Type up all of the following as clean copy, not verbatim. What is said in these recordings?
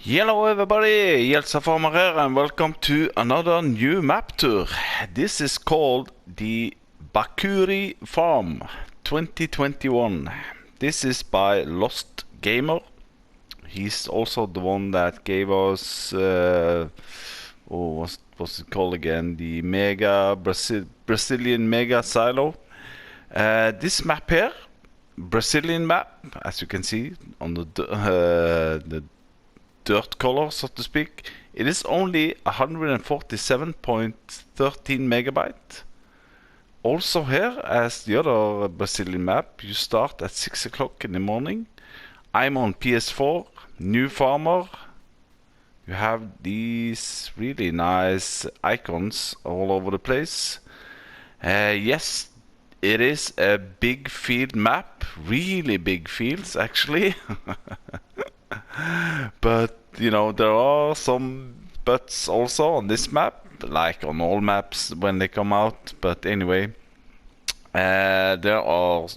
Hello everybody, Jelsa Farmer here and welcome to another new map tour. This is called the Bacuri Farm 2021. This is by Lost Gamer. He's also the one that gave us, what's it called again? The Brazilian Mega Silo. This map here, Brazilian map, as you can see on the dirt color, so to speak. It is only 147.13 megabyte. Also here, as the other Brazilian map, you start at 6 o'clock in the morning. I'm on PS4, new farmer. You have these really nice icons all over the place. Yes, it is a big field map, really big fields actually. But you know, there are some buts also on this map, like on all maps when they come out. But anyway, there are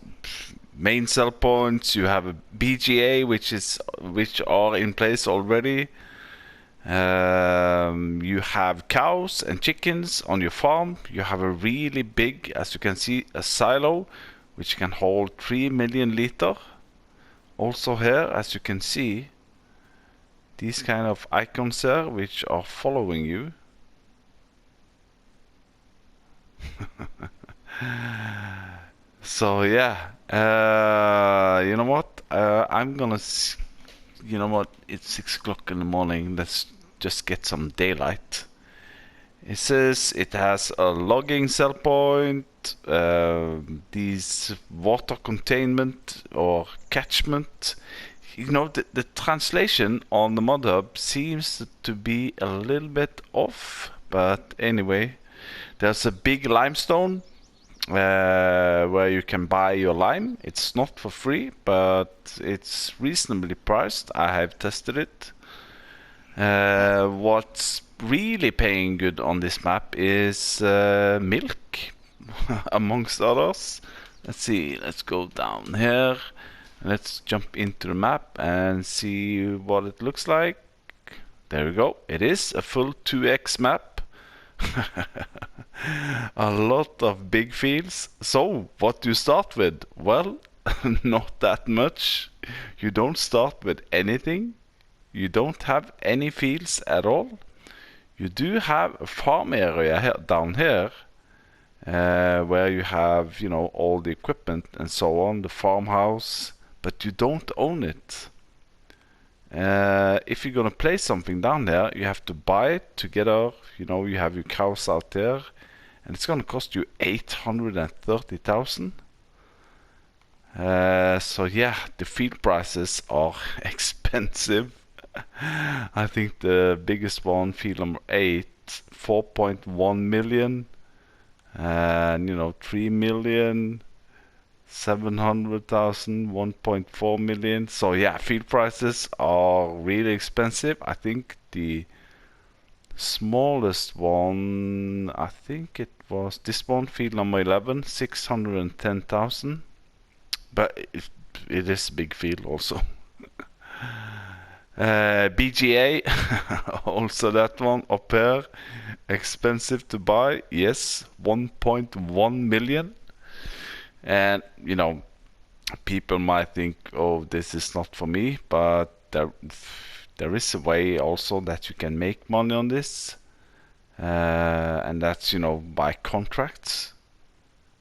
main sell points. You have a BGA which are in place already. You have cows and chickens on your farm. You have a really big, as you can see, a silo which can hold 3 million liter. Also here, as you can see, these kind of icons there which are following you. So yeah, you know what? I'm gonna, you know what? It's 6 o'clock in the morning. Let's just get some daylight. It says it has a logging cell point, these water containment or catchment. You know, the translation on the mod hub seems to be a little bit off, but anyway, there's a big limestone where you can buy your lime. It's not for free, but it's reasonably priced. I have tested it. What's really paying good on this map is milk, amongst others. Let's see, let's go down here. Let's jump into the map and see what it looks like. There we go. It is a full 2x map. A lot of big fields. So, what do you start with? Well, not that much. You don't start with anything. You don't have any fields at all. You do have a farm area here, down here, where you have, you know, all the equipment and so on, the farmhouse, but you don't own it. If you're gonna place something down there, you have to buy it together. You know, you have your cows out there, and it's gonna cost you 830,000. So yeah, the field prices are expensive. I think the biggest one, field number 8, 4.1 million, and you know, 3 million. 700,000, 1.4 million. So yeah, field prices are really expensive. I think the smallest one, I think it was this one, field number 11, 610,000. But it is a big field also. BGA, also that one up here, expensive to buy. Yes, 1.1 million. And you know, people might think, oh, this is not for me, but there is a way also that you can make money on this, and that's, you know, by contracts.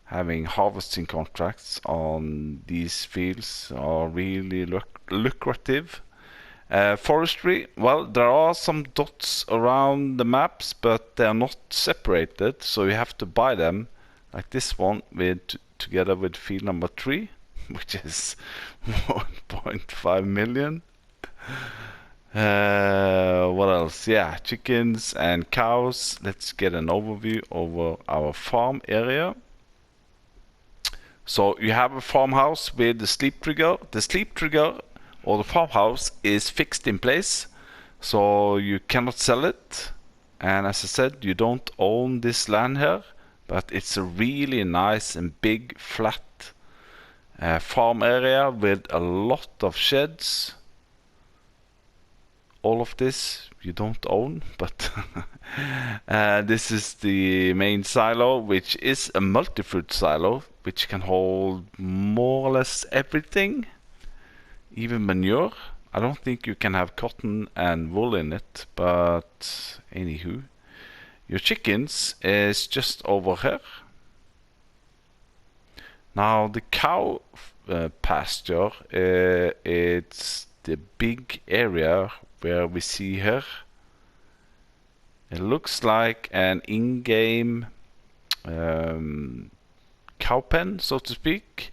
Having harvesting contracts on these fields are really lucrative. Forestry, well, there are some dots around the maps, but they are not separated, so you have to buy them, like this one with together with field number 3, which is 1.5 million. What else? Yeah, chickens and cows. Let's get an overview over our farm area. So you have a farmhouse with the sleep trigger. The sleep trigger or the farmhouse is fixed in place, so you cannot sell it. And as I said, you don't own this land here, but it's a really nice and big flat farm area with a lot of sheds. all of this you don't own, but this is the main silo, which is a multi-fruit silo, which can hold more or less everything, even manure. I don't think you can have cotton and wool in it, but anywho. Your chickens is just over here. Now the cow pasture, it's the big area where we see here. It looks like an in-game cow pen, so to speak.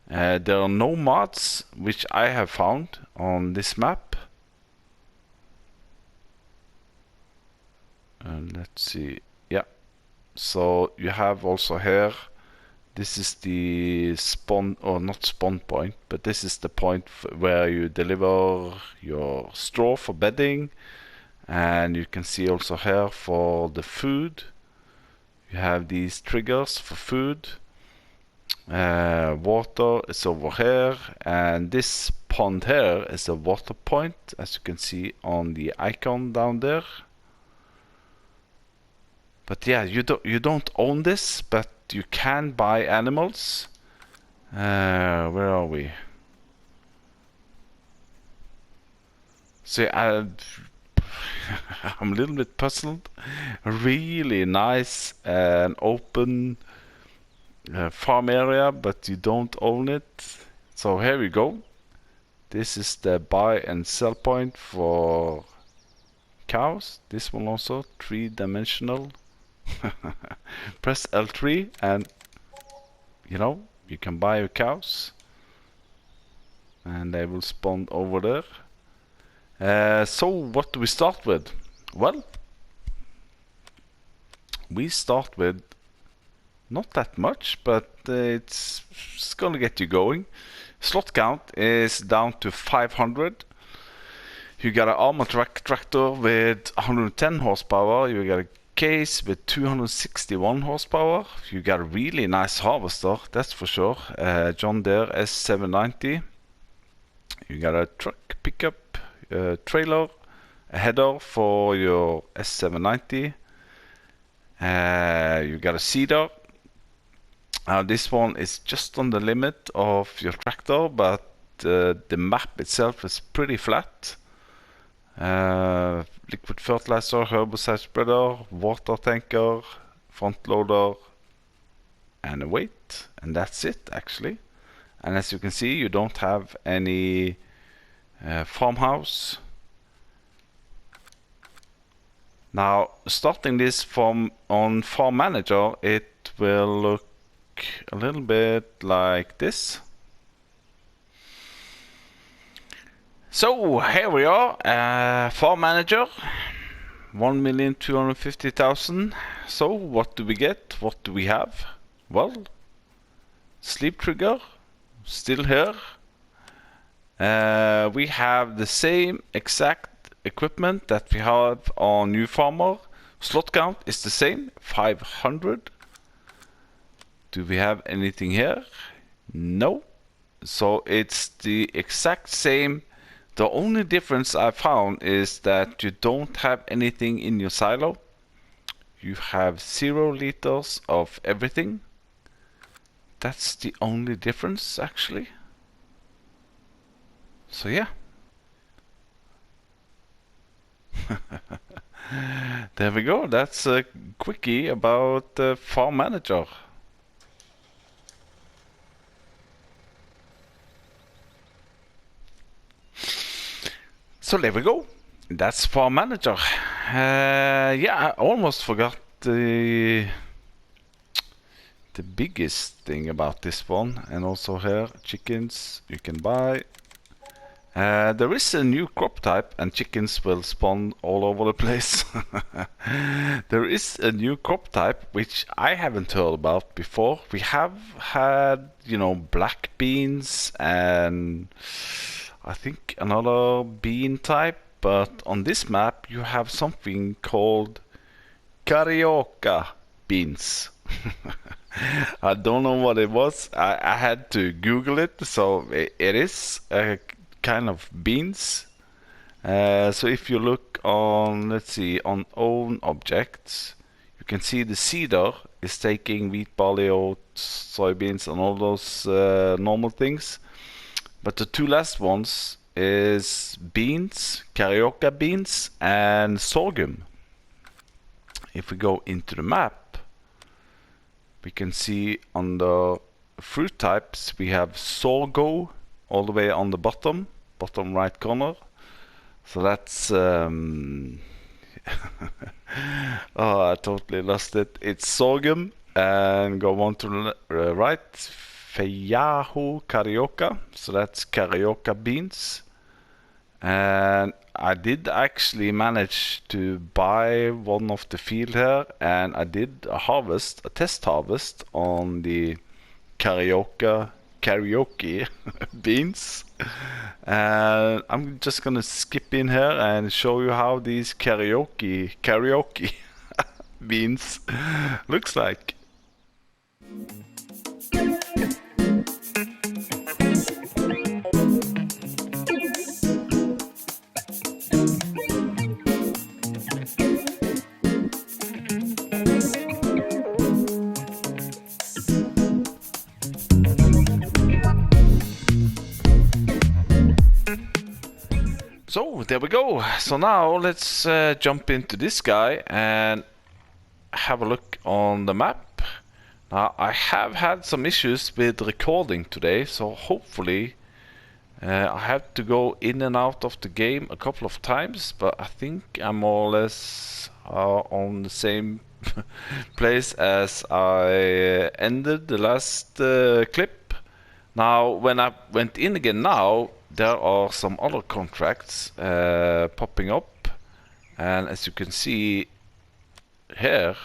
There are no mods which I have found on this map. And let's see, yeah. So you have also here, this is the spawn, or not spawn point, but this is the point where you deliver your straw for bedding. And you can see also here for the food, you have these triggers for food. Water is over here, and this pond here is a water point, as you can see on the icon down there. But yeah, you don't own this, but you can buy animals. Where are we? So I'm a little bit puzzled. Really nice and open farm area, but you don't own it. So here we go. This is the buy and sell point for cows. This one also 3-dimensional. Press L3 and you can buy your cows and they will spawn over there. So what do we start with? Well, we start with not that much, but it's gonna get you going. Slot count is down to 500. You got an armor tractor with 110 horsepower. You got a case with 261 horsepower. You got a really nice harvester, that's for sure. John Deere S790. You got a truck pickup, trailer, a header for your S790. You got a seeder. This one is just on the limit of your tractor, but the map itself is pretty flat. Liquid fertilizer, herbicide spreader, water tanker, front loader, and a weight, and that's it actually. And as you can see, you don't have any farmhouse. Now, starting this on Farm Manager, it will look a little bit like this. So here we are, Farm Manager, 1,250,000. So what do we get? What do we have? Well, sleep trigger, still here. We have the same exact equipment that we have on New Farmer. Slot count is the same, 500. Do we have anything here? No. So it's the exact same. The only difference I found is that you don't have anything in your silo. You have 0 liters of everything. That's the only difference actually. So yeah. There we go. That's a quickie about Farm Manager. So there we go. That's Farm Manager. Yeah, I almost forgot the biggest thing about this one. And also here, chickens you can buy. There is a new crop type, and chickens will spawn all over the place. There is a new crop type which I haven't heard about before. We have had, black beans and I think another bean type, but on this map you have something called Carioca beans. I don't know what it was. I had to Google it, so it is a kind of beans. So if you look on, let's see, on own objects, you can see the seeder is taking wheat, barley, oats, soybeans, and all those normal things. But the two last ones is beans, Carioca beans, and sorghum. If we go into the map, we can see on the fruit types we have sorghum all the way on the bottom right corner. So that's oh, I totally lost it. It's sorghum, and go on to the right, Feyahu Carioca. So that's Carioca beans. And I did actually manage to buy one of the field here, and I did a test harvest on the karaoke beans. And I'm just gonna skip in here and show you how these karaoke beans looks like. So there we go. So now let's jump into this guy and have a look on the map. Now I have had some issues with recording today, so hopefully I have to go in and out of the game a couple of times, but I think I'm more or less on the same place as I ended the last clip. Now when I went in again now, there are some other contracts popping up, and as you can see here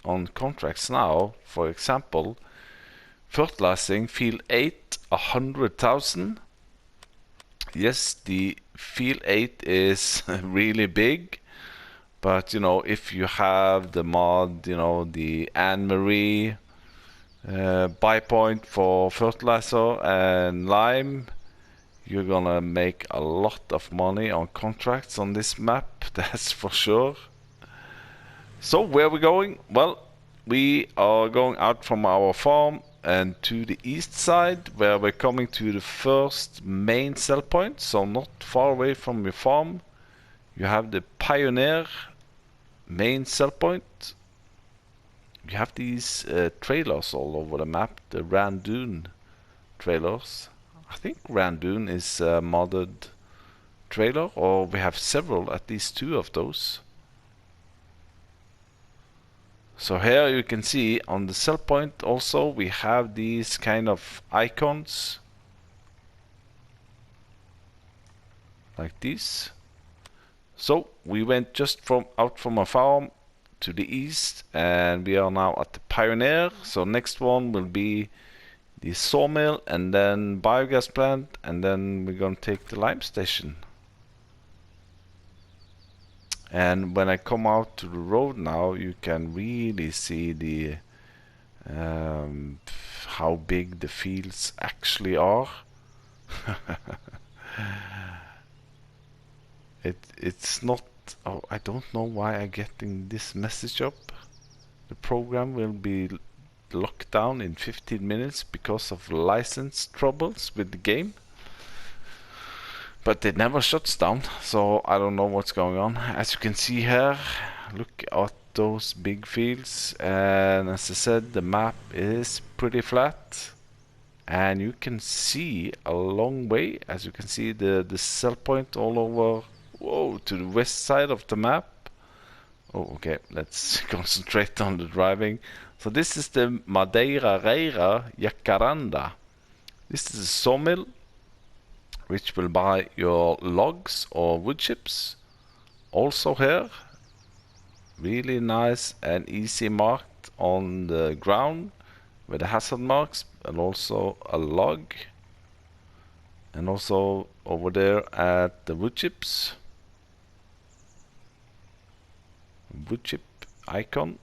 on contracts now, for example, fertilizing field 8, 100,000. Yes, the field 8 is really big, but you know, if you have the mod, you know, the Anne Marie buy point for fertilizer and lime, you're gonna make a lot of money on contracts on this map, that's for sure. So where are we going? Well, we are going out from our farm and to the east side, where we're coming to the first main sell point. So not far away from your farm, you have the Pioneer main sell point. You have these trailers all over the map, the Randoon trailers. I think Randoon is a modded trailer, or we have several, at least 2 of those. So here you can see on the sell point also we have these kind of icons like this. So we went just out from a farm to the east, and we are now at the Pioneer. So next one will be the sawmill, and then biogas plant, and then we're gonna take the lime station. And when I come out to the road now, you can really see the how big the fields actually are. It's not. Oh, I don't know why I'm getting this message up. The program will be locked down in 15 minutes because of license troubles with the game. But it never shuts down, so I don't know what's going on. As you can see here, look at those big fields, and as I said, the map is pretty flat, and you can see a long way. As you can see, the sell point all over, whoa, to the west side of the map. Oh, okay, let's concentrate on the driving. So this is the Madeira Reira Jacaranda. This is a sawmill which will buy your logs or wood chips. Also here, really nice and easy marked on the ground with the hazard marks, and also a log, and also over there at the wood chips, wood chip icon.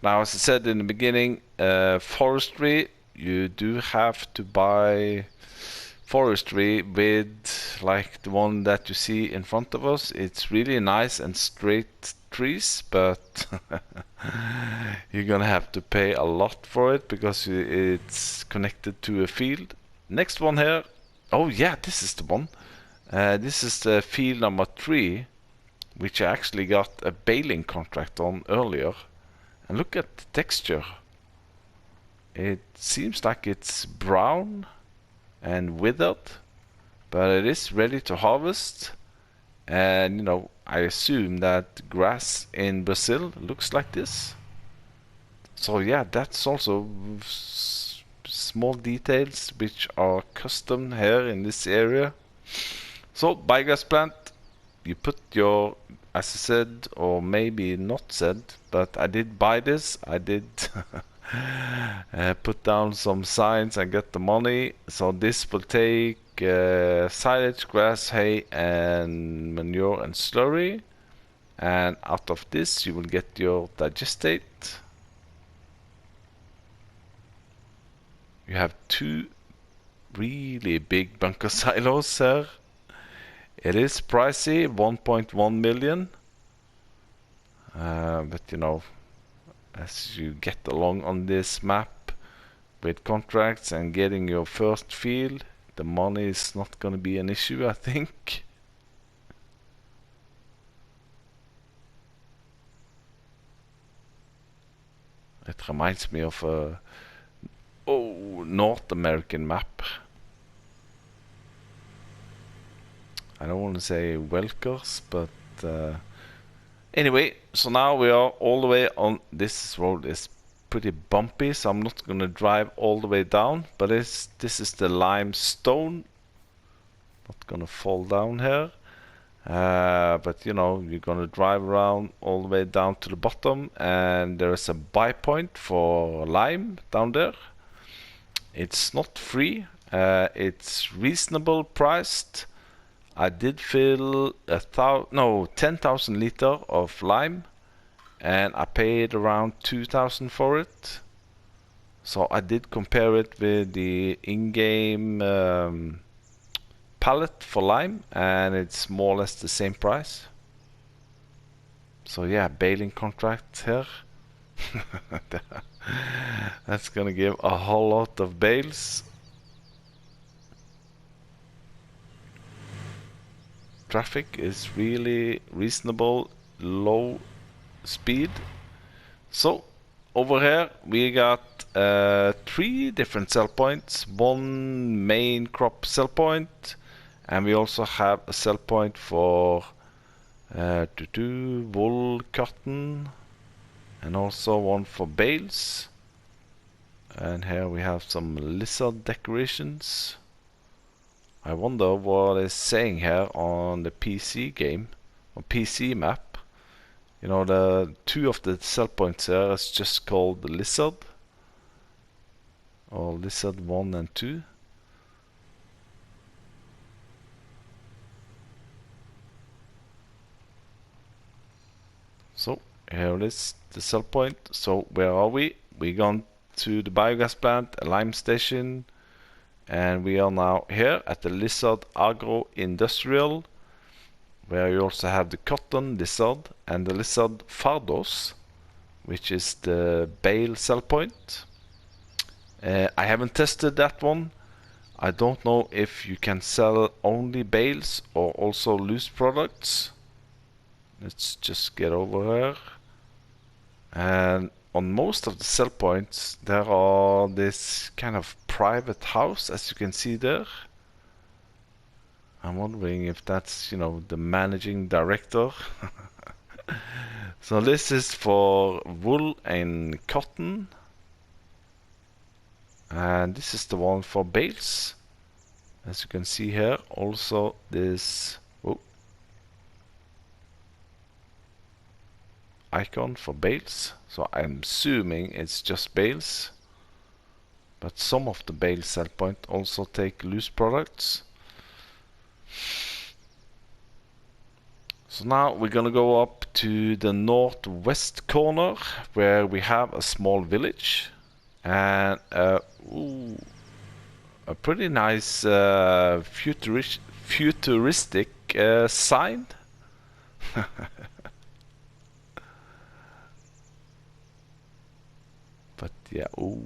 Now, as I said in the beginning, forestry, you do have to buy forestry with like the one that you see in front of us. It's really nice and straight trees, but you're gonna have to pay a lot for it because it's connected to a field. Next one here. Oh yeah, this is the one. This is the field number 3, which I actually got a baling contract on earlier. And look at the texture. It seems like it's brown and withered, but it is ready to harvest. And you know, I assume that grass in Brazil looks like this. So yeah, that's also small details which are custom here in this area. So biogas plant, you put your, as I said, or maybe not said, but I did buy this. I did put down some signs and get the money. So this will take silage, grass, hay, and manure and slurry. And out of this, you will get your digestate. You have 2 really big bunker silos here. It is pricey, 1.1 million. But you know, as you get along on this map with contracts and getting your first field, the money is not going to be an issue, I think. It reminds me of a North American map. I don't want to say Welkers, but anyway, so now we are all the way on. This road is pretty bumpy, so I'm not going to drive all the way down, but this is the limestone. Not going to fall down here. But you know, you're going to drive around all the way down to the bottom, and there is a buy point for lime down there. It's not free, it's reasonable priced. I did fill 10,000 liter of lime, and I paid around 2,000 for it. So I did compare it with the in-game pallet for lime, and it's more or less the same price. So yeah, baling contract here. That's gonna give a whole lot of bales. Traffic is really reasonable, low speed. So over here we got 3 different sell points, 1 main crop sell point, and we also have a sell point for wool, cotton, and also one for bales. And here we have some lizard decorations. I wonder what it's saying here on the PC game, or PC map. You know, the 2 of the sell points here is just called the lizard, or lizard 1 and 2. So here it is, the sell point. So where are we? We gone to the biogas plant, a lime station, and we are now here at the Lizard Agro Industrial, where you also have the cotton lizard and the lizard Fardos, which is the bale sell point. I haven't tested that one. I don't know if you can sell only bales or also loose products. Let's just get over here. And on most of the sell points there are this kind of private house, as you can see there. I'm wondering if that's, you know, the managing director. So this is for wool and cotton, and this is the one for bales, as you can see here. Also this icon for bales, so I'm assuming it's just bales, but some of the bale sell point also take loose products. So now we're gonna go up to the northwest corner, where we have a small village, and a pretty nice futuristic sign. But yeah, ooh.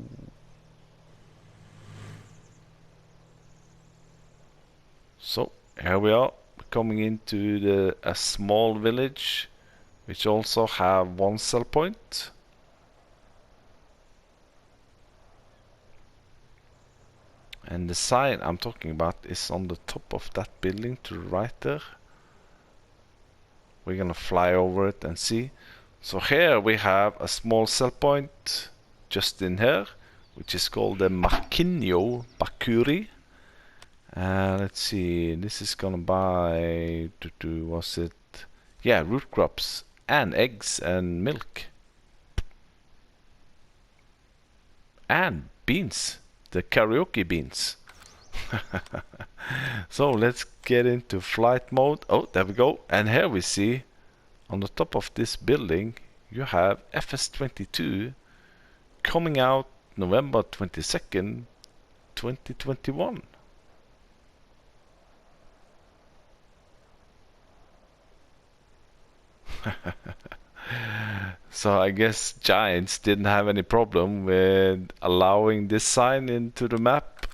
So here we are coming into a small village which also have one sell point. And the sign I'm talking about is on the top of that building to the right there. We're gonna fly over it and see. So here we have a small sell point just in here, which is called the Marquinho Bacuri. Let's see, this is gonna buy, was it? Yeah, root crops and eggs and milk. And beans, the Carioca beans. So let's get into flight mode. Oh, there we go. And here we see on the top of this building you have FS22 coming out November 22nd, 2021. So I guess Giants didn't have any problem with allowing this sign into the map.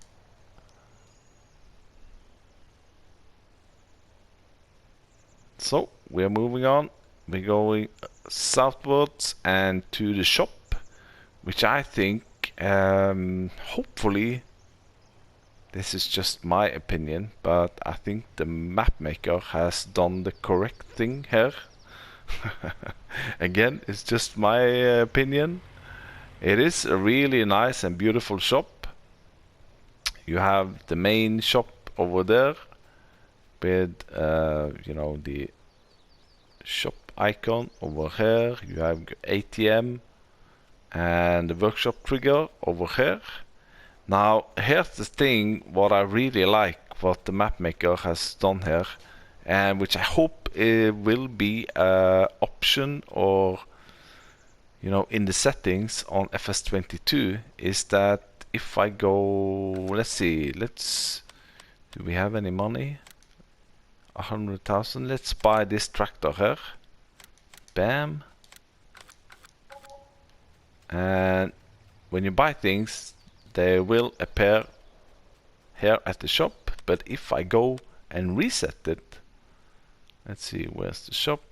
So we're moving on. We're going southwards and to the shop, which I think, hopefully, this is just my opinion, but I think the map maker has done the correct thing here. Again, it's just my opinion. It is a really nice and beautiful shop. You have the main shop over there with, you know, the shop icon over here. You have ATM and the workshop trigger over here. Now, here's the thing, what I really like, what the map maker has done here, and which I hope it will be an option or, you know, in the settings on FS22, is that if I go, let's see, do we have any money? 100,000. Let's buy this tractor here. Bam. And when you buy things, they will appear here at the shop. But if I go and reset it, let's see, where's the shop?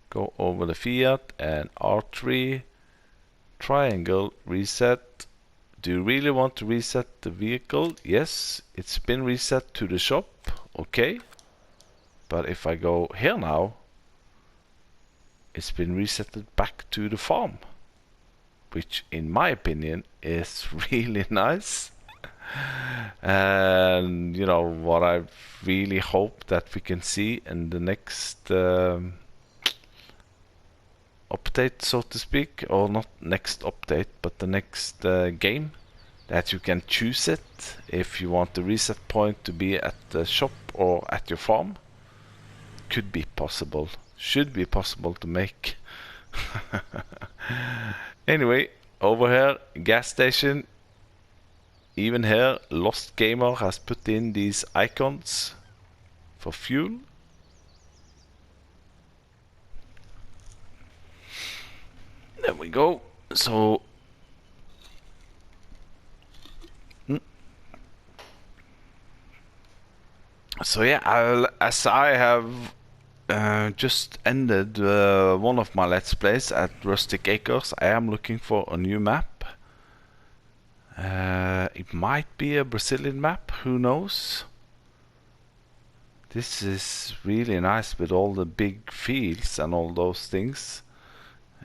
Go over the Fiat and R3, triangle, reset. Do you really want to reset the vehicle? Yes, it's been reset to the shop. Okay. But if I go here now, it's been resetted back to the farm, which in my opinion is really nice. And you know what I really hope that we can see in the next update, so to speak, or not next update, but the next game, that you can choose it if you want the reset point to be at the shop or at your farm. Could be possible, should be possible to make. Anyway, over here, gas station. Even here, Lost Gamer has put in these icons for fuel. There we go. So yeah, as I have just ended one of my Let's Plays at Rustic Acres, I am looking for a new map. It might be a Brazilian map, who knows? This is really nice with all the big fields and all those things.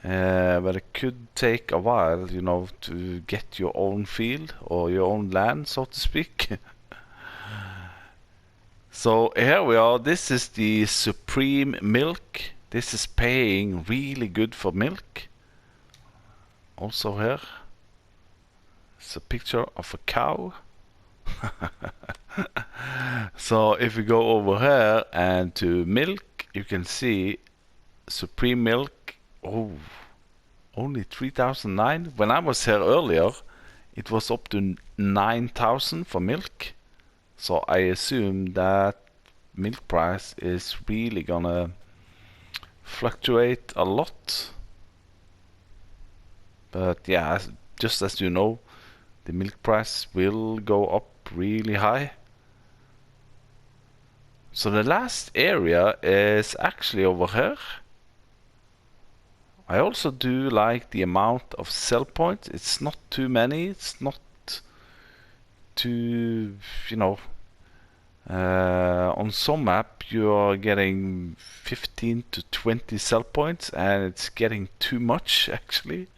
But it could take a while, you know, to get your own field or your own land, so to speak. So here we are. This is the Supreme Milk. This is paying really good for milk. Also here, it's a picture of a cow. So if we go over here and to milk, you can see Supreme Milk. Oh, only 3,009. When I was here earlier, it was up to 9,000 for milk. So I assume that milk price is really gonna fluctuate a lot. But yeah, just as you know, the milk price will go up really high. So the last area is actually over here. I also do like the amount of sell points. It's not too many. It's not too, on some map you are getting 15 to 20 sell points, and it's getting too much actually.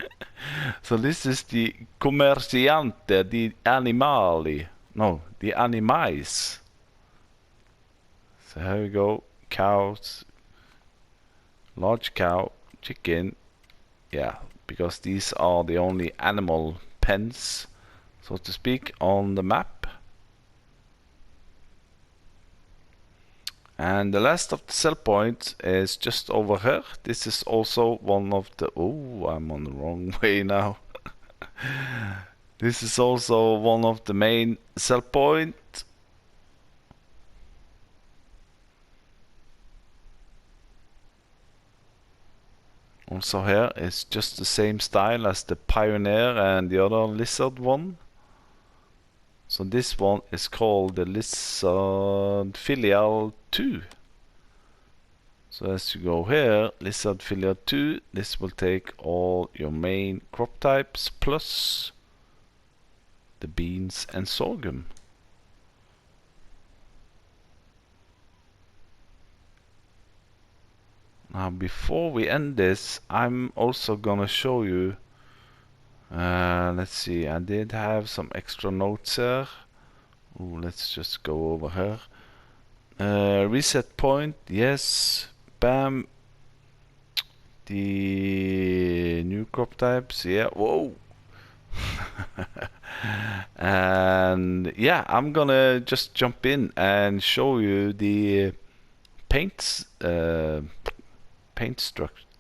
So this is the commerciante di animali. No, the animais. So here we go. Cows, large cow, chicken. Yeah, because these are the only animal pens, so to speak, on the map. And the last of the sell points is just over here. This is also one of the... Oh, I'm on the wrong way now. This is also one of the main sell points. Also here is just the same style as the Pioneer and the other Lizard one. So this one is called the Lizard Filial 2. So as you go here, Lizard Filial 2, this will take all your main crop types plus the beans and sorghum. Now before we end this, I'm also gonna show you, let's see, I did have some extra notes here. Ooh, let's just go over here. Reset point, yes, bam. The new crop types, yeah, whoa. And yeah, I'm gonna just jump in and show you the paints,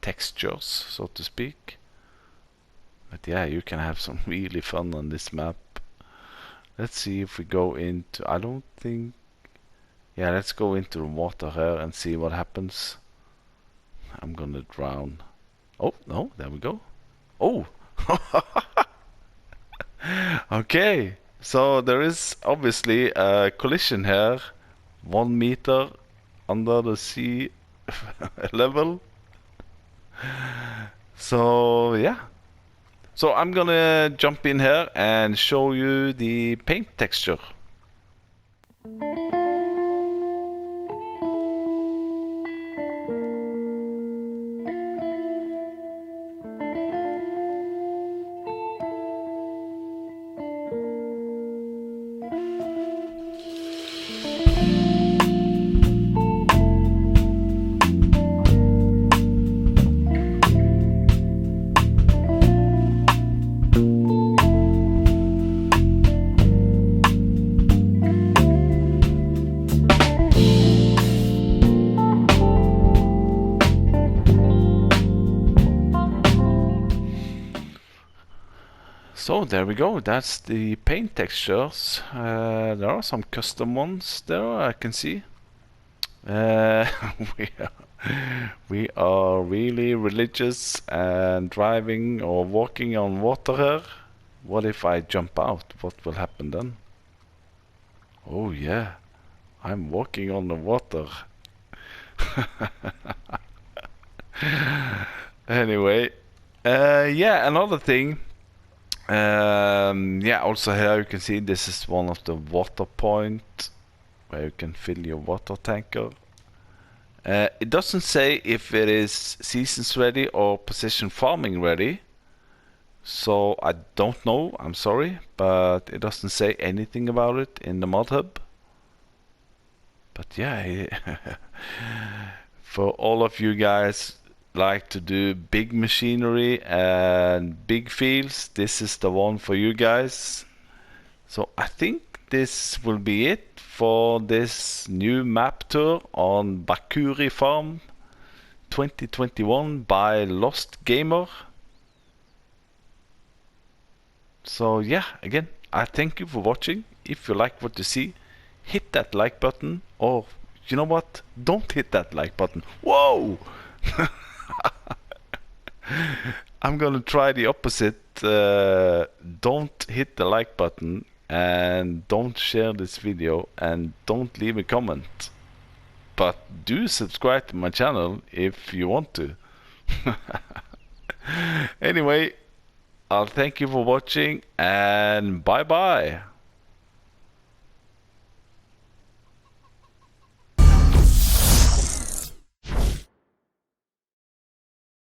textures, so to speak. But yeah, you can have some really fun on this map. Let's see if we go into... I don't think... Yeah, let's go into the water here and see what happens. I'm gonna drown. Oh, no, there we go. Oh! Okay, so there is obviously a collision here. 1 meter under the sea level. So yeah. So I'm gonna jump in here and show you the paint texture. So there we go, that's the paint textures. There are some custom ones there, I can see. we, we are really religious and driving or walking on water here. What if I jump out? What will happen then? Oh yeah, I'm walking on the water. Anyway, yeah, another thing. Yeah, also here you can see this is one of the water point where you can fill your water tanker. It doesn't say if it is seasons ready or precision farming ready, so I don't know, I'm sorry, but it doesn't say anything about it in the mod hub. But yeah, for all of you guys like to do big machinery and big fields, this is the one for you guys. So I think this will be it for this new map tour on Bacuri Farm 2021 by Lost Gamer. So yeah, again, I thank you for watching. If you like what you see, hit that like button, or you know what? Don't hit that like button. Whoa! I'm gonna try the opposite. Don't hit the like button, and don't share this video, and don't leave a comment. But do subscribe to my channel if you want to. Anyway, I'll thank you for watching, and bye bye.